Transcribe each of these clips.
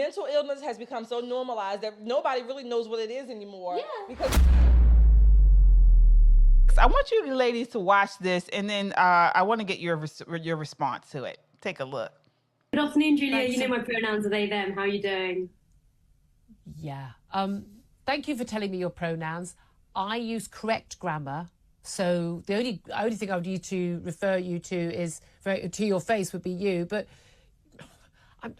mental illness has become so normalized that nobody really knows what it is anymore. Yeah. Because I want you ladies to watch this, and then I want to get your response to it. Take a look. Good afternoon, Julia. Thanks. You know my pronouns are they, them. How are you doing? Yeah. Thank you for telling me your pronouns. I use correct grammar. So the only thing I would need to refer you to is to your face would be you. But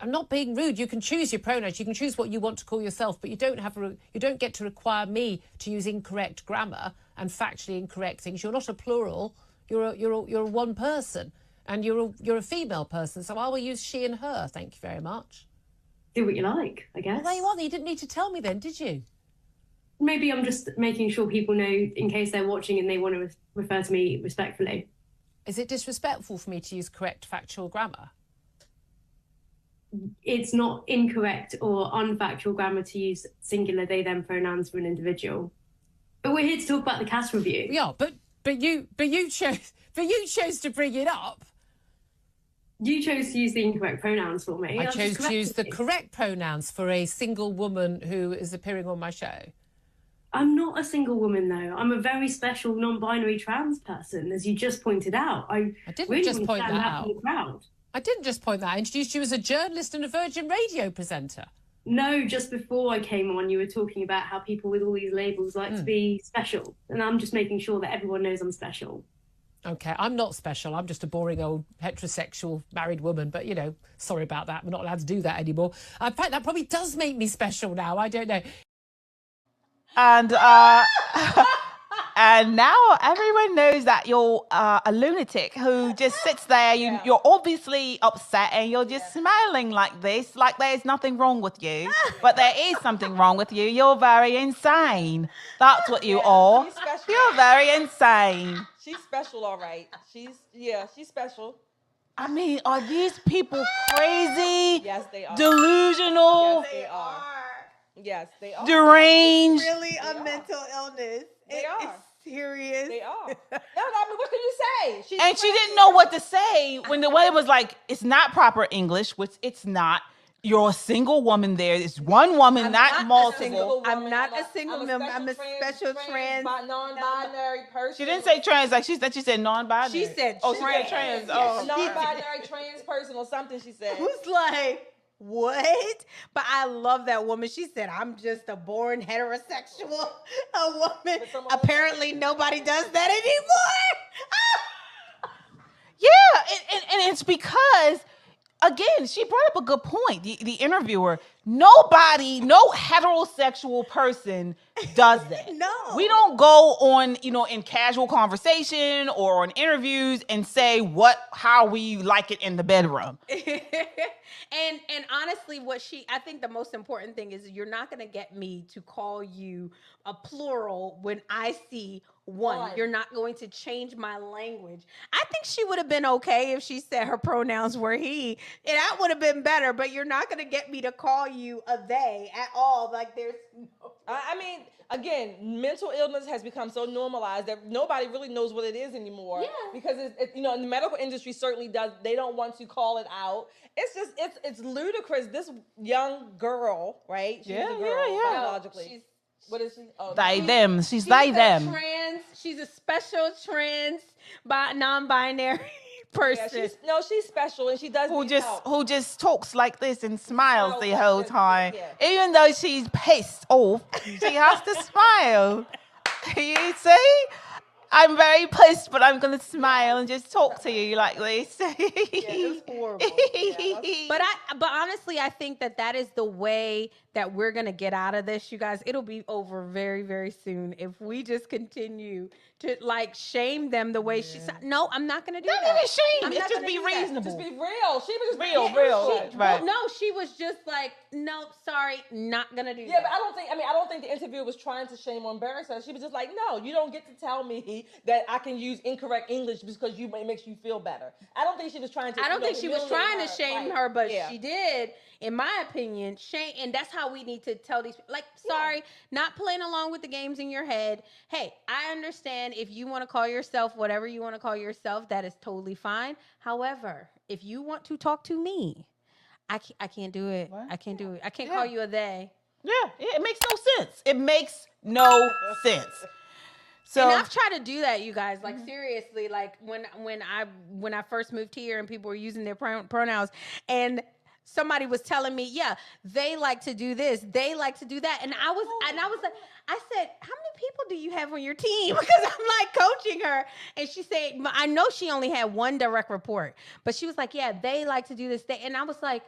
I'm not being rude. You can choose your pronouns. You can choose what you want to call yourself, but you don't get to require me to use incorrect grammar and factually incorrect things. You're not a plural. You're a one person, and you're a female person. So I will use she and her. Thank you very much. Do what you like, I guess. Well, there you are. You didn't need to tell me then, did you? Maybe I'm just making sure people know in case they're watching and they want to refer to me respectfully. Is it disrespectful for me to use correct factual grammar? It's not incorrect or unfactual grammar to use singular they them pronouns for an individual. But we're here to talk about the cast review. Yeah, but you chose to bring it up. You chose to use the incorrect pronouns for me. I was chose just to use the correcting you. correct pronouns for a single woman who is appearing on my show. I'm not a single woman, though. I'm a very special non-binary trans person, as you just pointed out. I didn't really just want to point stand that out in the crowd. I didn't just point that. I introduced you as a journalist and a Virgin Radio presenter. No, just before I came on, you were talking about how people with all these labels like to be special. And I'm just making sure that everyone knows I'm special. Okay, I'm not special. I'm just a boring old heterosexual married woman. But, you know, sorry about that. We're not allowed to do that anymore. In fact, that probably does make me special now. I don't know. And and now everyone knows that you're a lunatic who just sits there. You're obviously upset, and you're just smiling like this, like there's nothing wrong with you. But there is something wrong with you. You're very insane. That's what you are. she's special. You're very insane. She's special, all right. She's special. I mean, are these people crazy? Yes, they are. Delusional? Yes, they are. Yes, they are. Deranged? Really a mental illness. They are. It's serious. They are. No, I mean, what can you say? She's And she crazy. didn't know what to say when the way was like, it's not proper English, which it's not. You're a single woman there. It's one woman, not multiple. I'm not a single woman. I'm a special trans. non-binary person. She didn't say trans, like she said non-binary. She said she said trans. Oh. non-binary trans person or something. She said. Who's like, what? But I love that woman. She said, I'm just a born heterosexual a woman. Apparently nobody does that anymore. Yeah, and it's because, again, she brought up a good point. The interviewer, nobody, no heterosexual person does that. No. We don't go on, in casual conversation or on interviews and say how we like it in the bedroom. And honestly, I think the most important thing is you're not going to get me to call you a plural when I see one. You're not going to change my language. I think she would have been okay if she said her pronouns were he, and that would have been better. But you're not going to get me to call you a they at all. Like there's no. I mean, again, mental illness has become so normalized that nobody really knows what it is anymore. Yeah. Because the medical industry certainly does. They don't want to call it out. It's just it's ludicrous. This young girl, right? She's a girl biologically. What is she? Oh, They, them. She's they, them. She's a special trans non-binary person. Yeah, she's special, and she does need help. Who just talks like this and smiles the like whole this, time. yeah. Even though she's pissed off, she has to smile. You see? I'm very pissed, but I'm gonna smile and just talk to you like this. Yeah, it's horrible. Yeah, But honestly, I think that is the way that we're gonna get out of this, you guys. It'll be over very, very soon if we just continue to shame them the way she said. No, I'm not gonna do that. Not even shame. I'm It's not just gonna be do that. reasonable. just be real. She was just Real. She, Right. Well, no, she was just like, no, sorry, not gonna do Yeah, that. but I don't think the interviewer was trying to shame or embarrass her. She was just like, no, you don't get to tell me that I can use incorrect English because it makes you feel better. I don't think she was trying to. I don't think she was trying to shame her, but yeah. she did, in my opinion, shame. And that's how we need to tell these, sorry, not playing along with the games in your head. Hey, I understand if you want to call yourself whatever you want to call yourself, that is totally fine. However, if you want to talk to me, I can't do it. What? I can't do it. I can't Yeah. call you a they. Yeah, it makes no sense. It makes no sense. So And I've tried to do that, you guys. Like seriously, like when I first moved here and people were using their pronouns, and somebody was telling me, yeah, they like to do this, they like to do that, and I was like, I said, how many people do you have on your team? Because I'm like coaching her, and she said, I know she only had one direct report, but she was like, yeah, they like to do this, and I was like,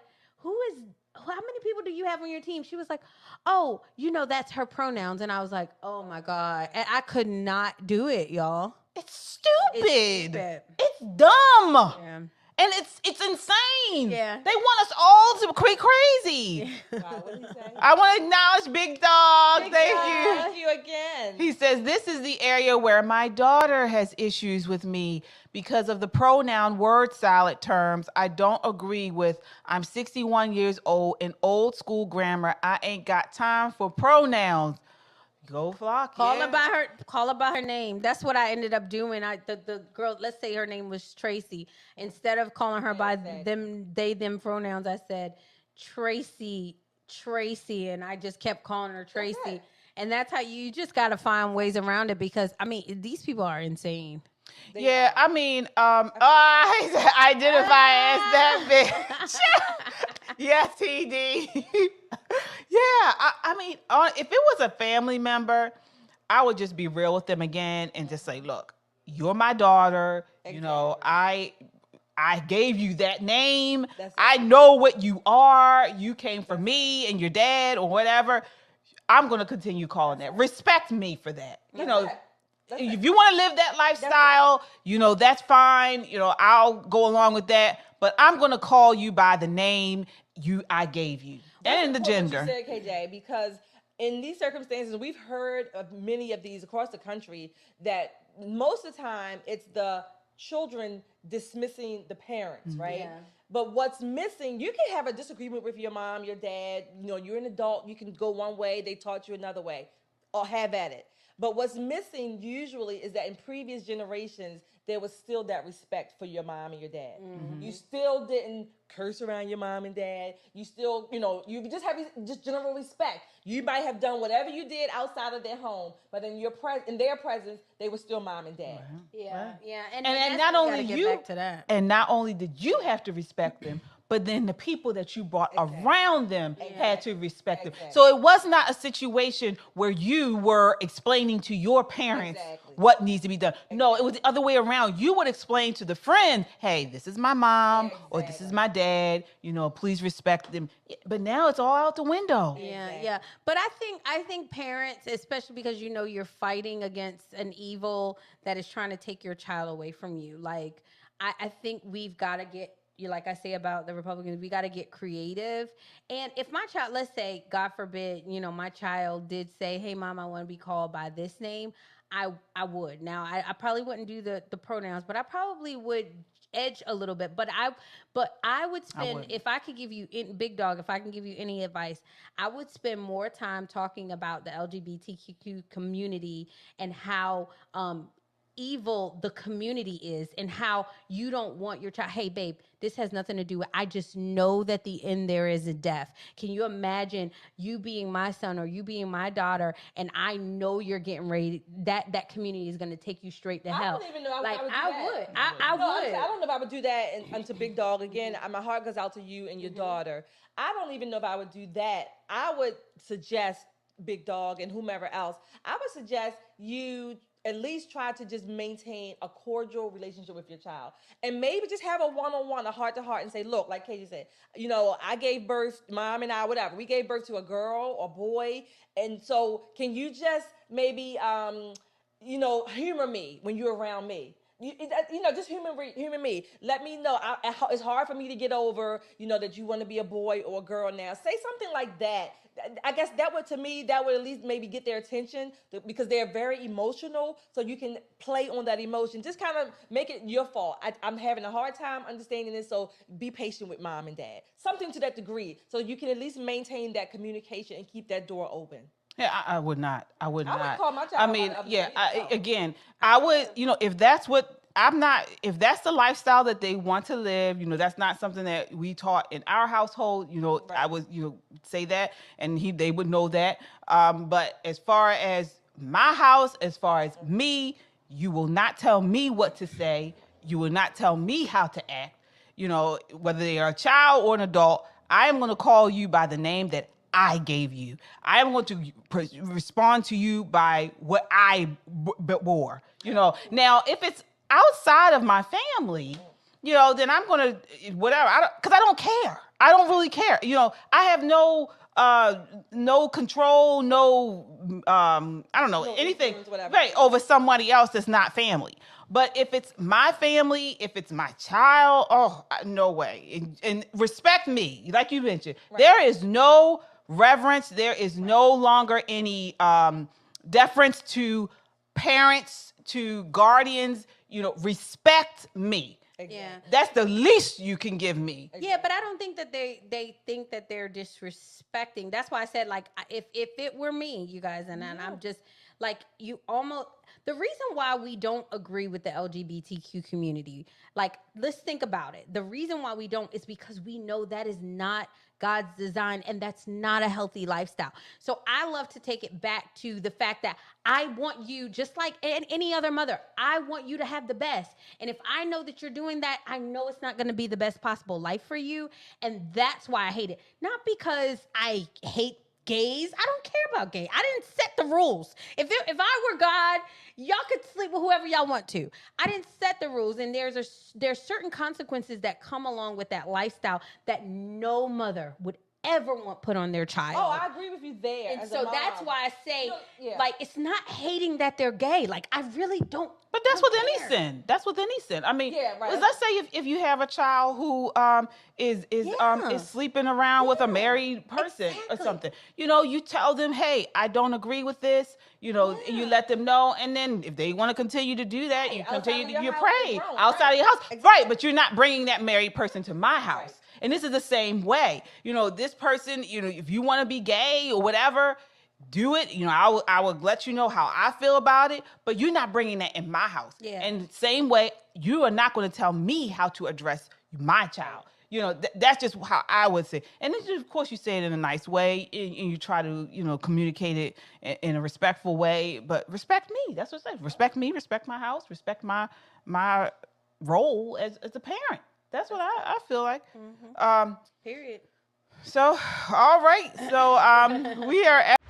how many people do you have on your team? She was like, oh, that's her pronouns. And I was like, oh my God. And I could not do it, y'all. it's stupid. It's stupid. It's dumb. Yeah. And it's insane. Yeah. They want us all to crazy. Wow, what did he say? I want to acknowledge Big Dog. Thank you. Thank you again. He says, this is the area where my daughter has issues with me because of the pronoun word salad terms. I don't agree with. I'm 61 years old and old school grammar. I ain't got time for pronouns. Go Flock. Call her by her name. That's what I ended up doing. The girl, let's say her name was Tracy. Instead of calling her by them pronouns, I said Tracy, and I just kept calling her Tracy. And that's how you just got to find ways around it, because I mean, these people are insane. Yeah, I mean, I identify as that bitch. Yes, TD. Yeah, I mean, if it was a family member, I would just be real with them again and just say, look, you're my daughter. Exactly. I gave you that name. I know what you are. You came from me and your dad or whatever. I'm going to continue calling that. Respect me for that. If you want to live that lifestyle, that's fine. I'll go along with that. But I'm going to call you by the name I gave you and the gender. What you said, KJ, because in these circumstances, we've heard of many of these across the country that most of the time it's the children dismissing the parents, right? Yeah. But what's missing, you can have a disagreement with your mom, your dad. You're an adult. You can go one way. They taught you another way. Or have at it. But what's missing usually is that in previous generations, there was still that respect for your mom and your dad. Mm-hmm. You still didn't curse around your mom and dad. You still, you just have just general respect. You might have done whatever you did outside of their home, but in their presence, they were still mom and dad. Wow. Yeah, wow. Yeah. And not only you, and not only did you have to respect them, but then the people that you brought around them had to respect them. So it was not a situation where you were explaining to your parents what needs to be done. No, it was the other way around. You would explain to the friend, hey, this is my mom or this is my dad, please respect them. But now it's all out the window. Yeah. But I think parents, especially because you're fighting against an evil that is trying to take your child away from you. Like, I think we've got to get, like I say about the Republicans, we got to get creative. And if my child, let's say, God forbid, my child did say, hey, mom, I want to be called by this name, I would. Now, I probably wouldn't do the pronouns, but I probably would edge a little bit. But I would spend, if I could give you, Big Dog, if I can give you any advice, I would spend more time talking about the LGBTQ community and how evil the community is, and how you don't want your child, hey babe, this has nothing to do with, I just know that the end there is a death. Can you imagine you being my son or you being my daughter, and I know you're getting ready, that community is going to take you straight to hell. I don't even know I would. I don't know if I would do that. And to Big Dog again, my heart goes out to you and your daughter. I don't even know if I would do that. I would suggest, Big Dog and whomever else, I would suggest you at least try to just maintain a cordial relationship with your child. And maybe just have a one-on-one, a heart-to-heart, and say, look, like Katie said, I gave birth, mom and I, whatever, we gave birth to a girl or boy. And so can you just maybe, humor me when you're around me? Just human me. Let me know. It's hard for me to get over, that you want to be a boy or a girl now. Say something like that. I guess that would at least maybe get their attention, because they're very emotional. So you can play on that emotion. Just kind of make it your fault. I'm having a hard time understanding this, so be patient with mom and dad. Something to that degree, so you can at least maintain that communication and keep that door open. Yeah, I would not. I would not. Call my child. I mean, I would, if that's what I'm not, if that's the lifestyle that they want to live, that's not something that we taught in our household. Right. I would, say that, and they would know that. But as far as my house, as far as me, you will not tell me what to say. You will not tell me how to act. Whether they are a child or an adult, I am going to call you by the name that I gave you. I am going to respond to you by what I bore. Now if it's outside of my family, then I'm going to whatever. Because I don't care. I don't really care. I have no control, I don't know, anything right over somebody else that's not family. But if it's my family, if it's my child, no way. And respect me, like you mentioned. Right. There is no reverence. There is no longer any deference to parents, to guardians. Respect me. Yeah, that's the least you can give me. Yeah, but I don't think that they think that they're disrespecting. That's why I said, like, if it were me, you guys, and I'm just like, you almost, the reason why we don't agree with the LGBTQ community, like, let's think about it. The reason why we don't is because we know that is not God's design, and that's not a healthy lifestyle. So I love to take it back to the fact that I want you, just like any other mother, I want you to have the best. And if I know that you're doing that, I know it's not going to be the best possible life for you. And that's why I hate it. Not because I hate gays. I don't care about gay. I didn't set the rules. If I were God, y'all could sleep with whoever y'all want to. I didn't set the rules, and there's certain consequences that come along with that lifestyle that no mother would ever want put on their child. Oh, I agree with you there. And so that's why I say, like, it's not hating that they're gay. Like, I really don't. But that's with any sin. That's with any sin. I mean, right. Let's say if you have a child who is sleeping around with a married person or something, you tell them, hey, I don't agree with this, and you let them know, and then if they want to continue to do that, you continue to pray outside of your house, right? But you're not bringing that married person to my house. Right. And this is the same way. This person, if you want to be gay or whatever, do it. I will let you know how I feel about it, but you're not bringing that in my house. Yeah. And the same way, you are not going to tell me how to address my child. That's just how I would say. And then, of course, you say it in a nice way, and you try to, communicate it in a respectful way. But respect me. That's what I say. Respect me. Respect my house. Respect my role as a parent. That's what I feel like. Mm-hmm. Period. So, all right. So, we are at